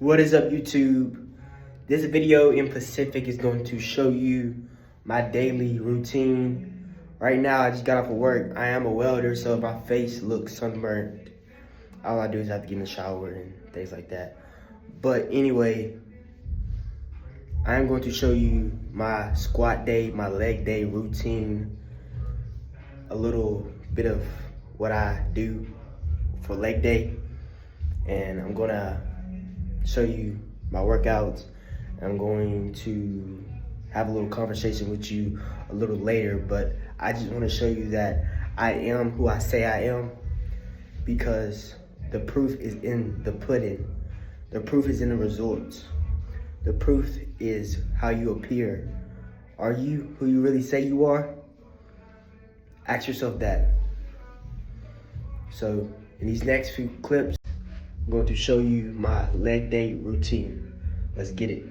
What is up, YouTube? This video in Pacific is going to show you my daily routine. Right now, I just got off of work. I am a welder, so my face looks sunburned. All I do is have to get in the shower and things like that. But anyway, I am going to show you my squat day, my leg day routine, a little bit of what I do for leg day, and I'm gonna show you my workouts. I'm going to have a little conversation with you a little later, but I just want to show you that I am who I say I am, because the proof is in the pudding. The proof is in the results. The proof is how you appear. Are you who you really say you are? Ask yourself that. So in these next few clips, I'm going to show you my leg day routine. Let's get it.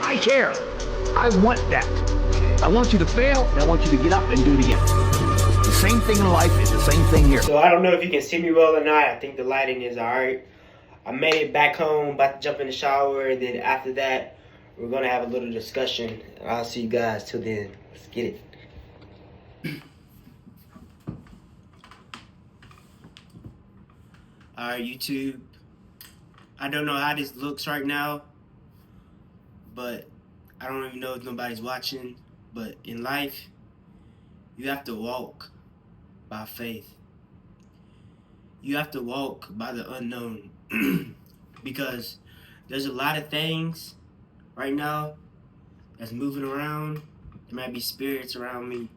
I care. I want that. I want you to fail, and I want you to get up and do it again. The same thing in life is the same thing here. So I don't know if you can see me well or not. I think the lighting is alright. I made it back home, about to jump in the shower, and then after that, we're gonna have a little discussion. I'll see you guys till then. Let's get it. Alright, YouTube. I don't know how this looks right now, but I don't even know if nobody's watching. But in life, you have to walk by faith. You have to walk by the unknown. Because there's a lot of things right now that's moving around. There might be spirits around me.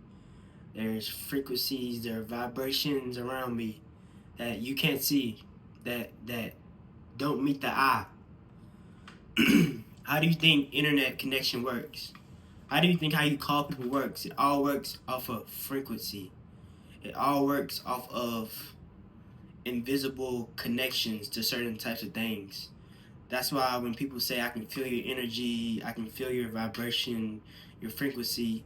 There's frequencies, there are vibrations around me that you can't see, that don't meet the eye. How do you think internet connection works? How do you think how you call people works? It all works off of frequency. It all works off of invisible connections to certain types of things. That's why when people say, I can feel your energy, I can feel your vibration, your frequency,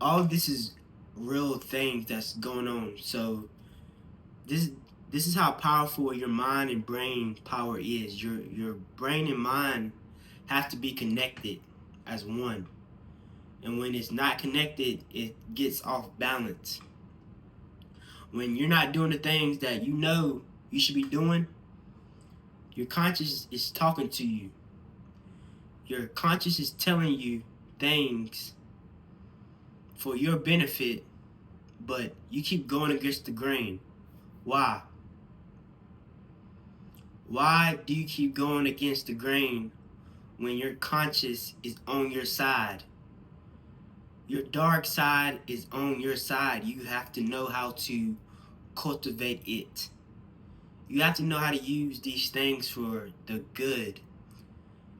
all of this is real things that's going on. So this is how powerful your mind and brain power is. Your brain and mind have to be connected as one. And when it's not connected, it gets off balance. When you're not doing the things that you know you should be doing, your conscience is talking to you. Your conscience is telling you things for your benefit, but you keep going against the grain. Why? Why do you keep going against the grain when your conscience is on your side? Your dark side is on your side. You have to know how to cultivate it. You have to know how to use these things for the good.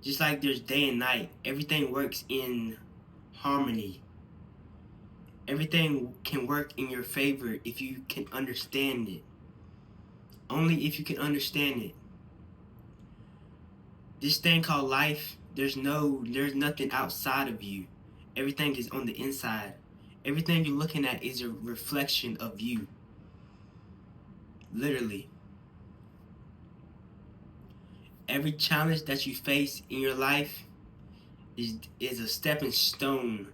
Just like there's day and night, everything works in harmony. Everything can work in your favor if you can understand it. Only if you can understand it. This thing called life, there's nothing outside of you. Everything is on the inside. Everything you're looking at is a reflection of you. Literally. Every challenge that you face in your life is a stepping stone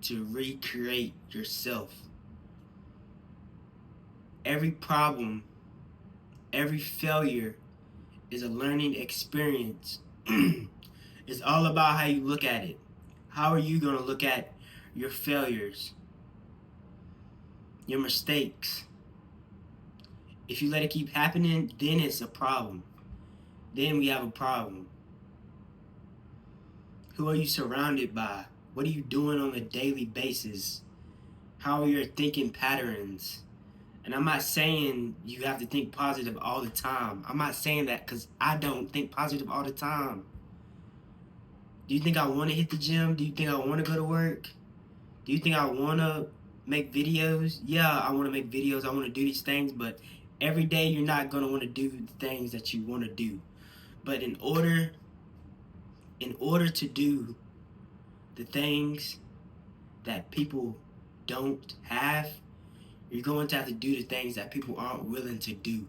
to recreate yourself. Every problem, every failure is a learning experience. It's all about how you look at it. How are you going to look at your failures, your mistakes? If you let it keep happening, then it's a problem. Then we have a problem. Who are you surrounded by? What are you doing on a daily basis? How are your thinking patterns? And I'm not saying you have to think positive all the time. I'm not saying that because I don't think positive all the time. Do you think I want to hit the gym? Do you think I want to go to work? Do you think I want to make videos? Yeah, I want to make videos. I want to do these things, but every day you're not going to want to do the things that you want to do. But in order to do the things that people don't have, you're going to have to do the things that people aren't willing to do.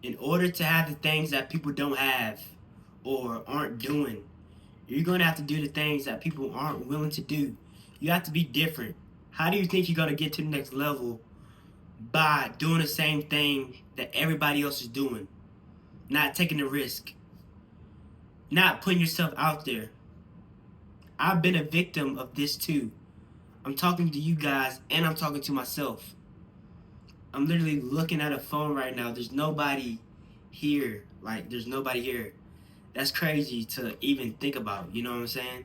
In order to have the things that people don't have or aren't doing, you're going to have to do the things that people aren't willing to do. You have to be different. How do you think you're going to get to the next level? By doing the same thing that everybody else is doing. Not taking the risk. Not putting yourself out there. I've been a victim of this too. I'm talking to you guys and I'm talking to myself. I'm literally looking at a phone right now. There's nobody here. Like, there's nobody here. That's crazy to even think about. You know what I'm saying?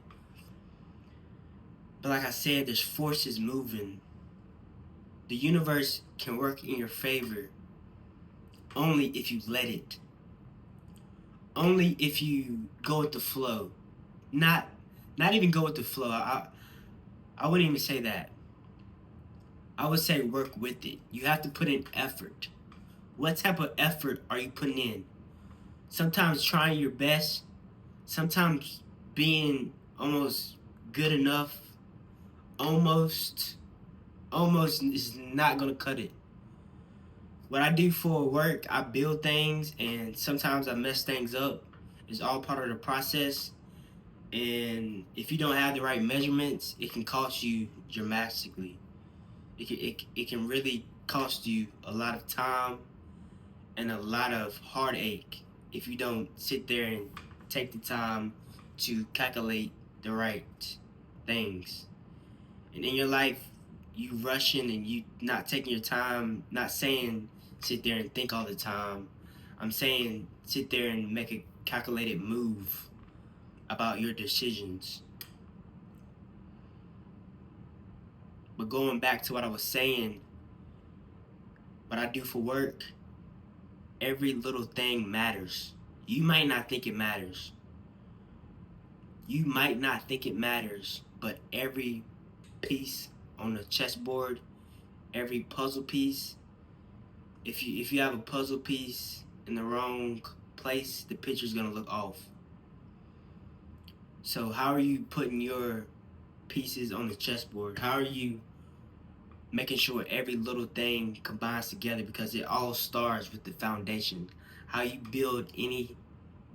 But like I said, there's forces moving. The universe can work in your favor only if you let it. Only if you go with the flow. Not even go with the flow. I wouldn't even say that. I would say work with it. You have to put in effort. What type of effort are you putting in? Sometimes trying your best. Sometimes being almost good enough. Almost is not going to cut it. What I do for work, I build things and sometimes I mess things up. It's all part of the process. And if you don't have the right measurements, it can cost you dramatically. It can really cost you a lot of time and a lot of heartache if you don't sit there and take the time to calculate the right things. And in your life, you rushing and you not taking your time, not saying sit there and think all the time. I'm saying sit there and make a calculated move about your decisions. But going back to what I was saying, what I do for work, every little thing matters. You might not think it matters. You might not think it matters, but every piece on the chessboard, every puzzle piece, if you have a puzzle piece in the wrong place, the picture's gonna look off. So how are you putting your pieces on the chessboard? How are you making sure every little thing combines together? Because it all starts with the foundation. How you build any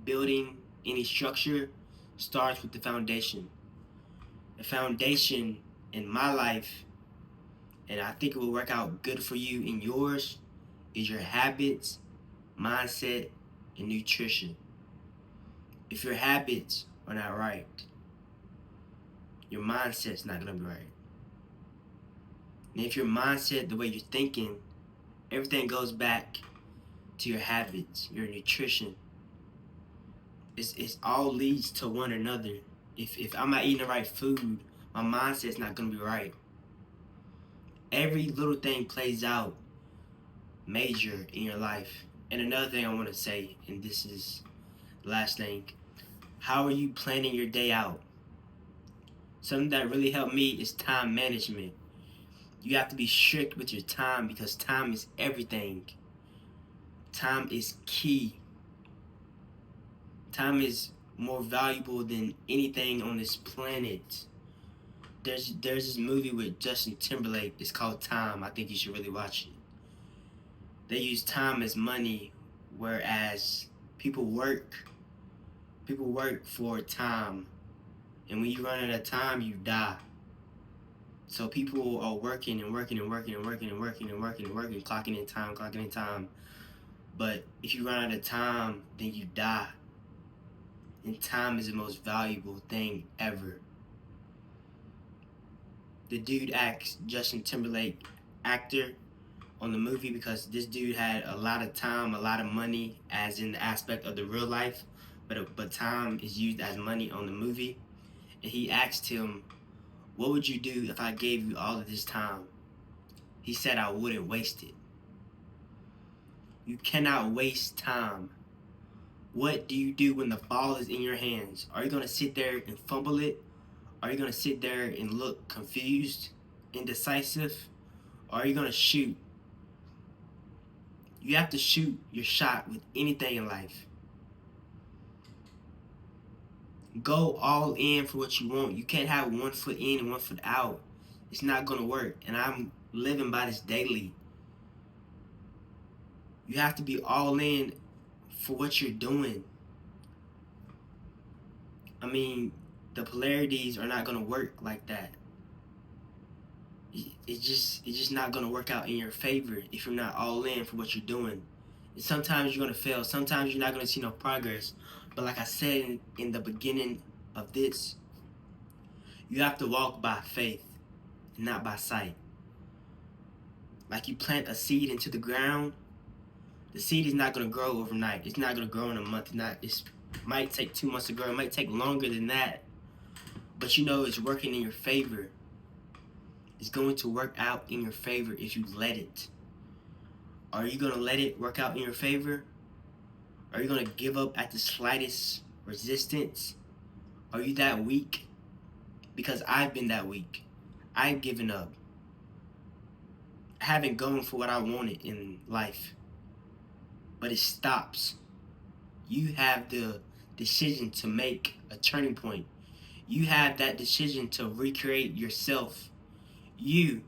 building, any structure starts with the foundation. The foundation in my life, and I think it will work out good for you in yours, is your habits, mindset, and nutrition. If your habits are not right, your mindset's not gonna be right. And if your mindset, the way you're thinking, everything goes back to your habits, your nutrition. It's all leads to one another. If I'm not eating the right food, my mindset's not gonna be right. Every little thing plays out major in your life. And another thing I want to say, and this is the last thing, how are you planning your day out? Something that really helped me is time management. You have to be strict with your time because time is everything. Time is key. Time is more valuable than anything on this planet. There's this movie with Justin Timberlake. It's called Time. I think you should really watch it. They use time as money, whereas people work for time. And when you run out of time, you die. So people are working and working, clocking in time. But if you run out of time, then you die. And time is the most valuable thing ever. The dude asked Justin Timberlake, actor, on the movie because this dude had a lot of time, a lot of money, as in the aspect of the real life, but time is used as money on the movie. And he asked him, "What would you do if I gave you all of this time?" He said, "I wouldn't waste it." You cannot waste time. What do you do when the ball is in your hands? Are you going to sit there and fumble it? Are you going to sit there and look confused, indecisive? Or are you going to shoot? You have to shoot your shot with anything in life. Go all in for what you want. You can't have 1 foot in and 1 foot out. It's not going to work. And I'm living by this daily. You have to be all in for what you're doing. I mean, the polarities are not going to work like that. It's just not going to work out in your favor if you're not all in for what you're doing. And sometimes you're going to fail. Sometimes you're not going to see no progress. But like I said in the beginning of this, you have to walk by faith and not by sight. Like you plant a seed into the ground, the seed is not going to grow overnight. It's not going to grow in a month. It might take 2 months to grow. It might take longer than that. But you know it's working in your favor. It's going to work out in your favor if you let it. Are you going to let it work out in your favor? Are you going to give up at the slightest resistance? Are you that weak? Because I've been that weak. I've given up. I haven't gone for what I wanted in life. But it stops. You have the decision to make a turning point. You have that decision to recreate yourself. You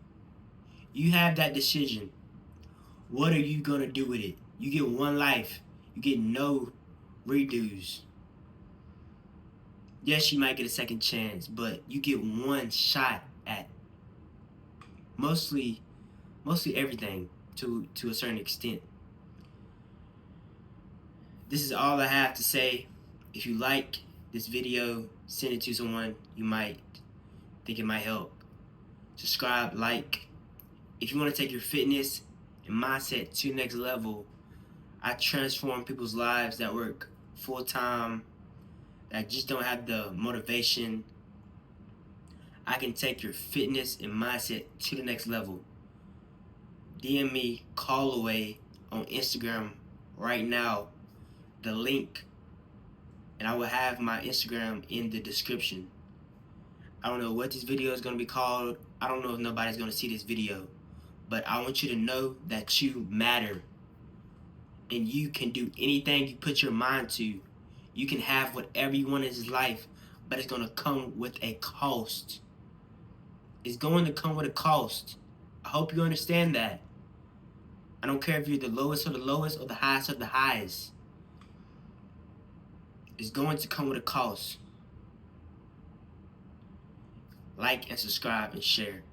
have that decision. What are you going to do with it? You get one life. You get no redos. Yes, you might get a second chance, but you get one shot at mostly everything to a certain extent. This is all I have to say. If you like this video, send it to someone you might think it might help. Subscribe, like. If you want to take your fitness and mindset to the next level, I transform people's lives that work full-time, that just don't have the motivation. I can take your fitness and mindset to the next level. DM me, call away on Instagram right now, the link, and I will have my Instagram in the description. I don't know what this video is going to be called. I don't know if nobody's going to see this video, but I want you to know that you matter. And you can do anything you put your mind to. You can have whatever you want in this life, but it's going to come with a cost. It's going to come with a cost. I hope you understand that. I don't care if you're the lowest of the lowest or the highest of the highest. It's going to come with a cost. Like and subscribe and share.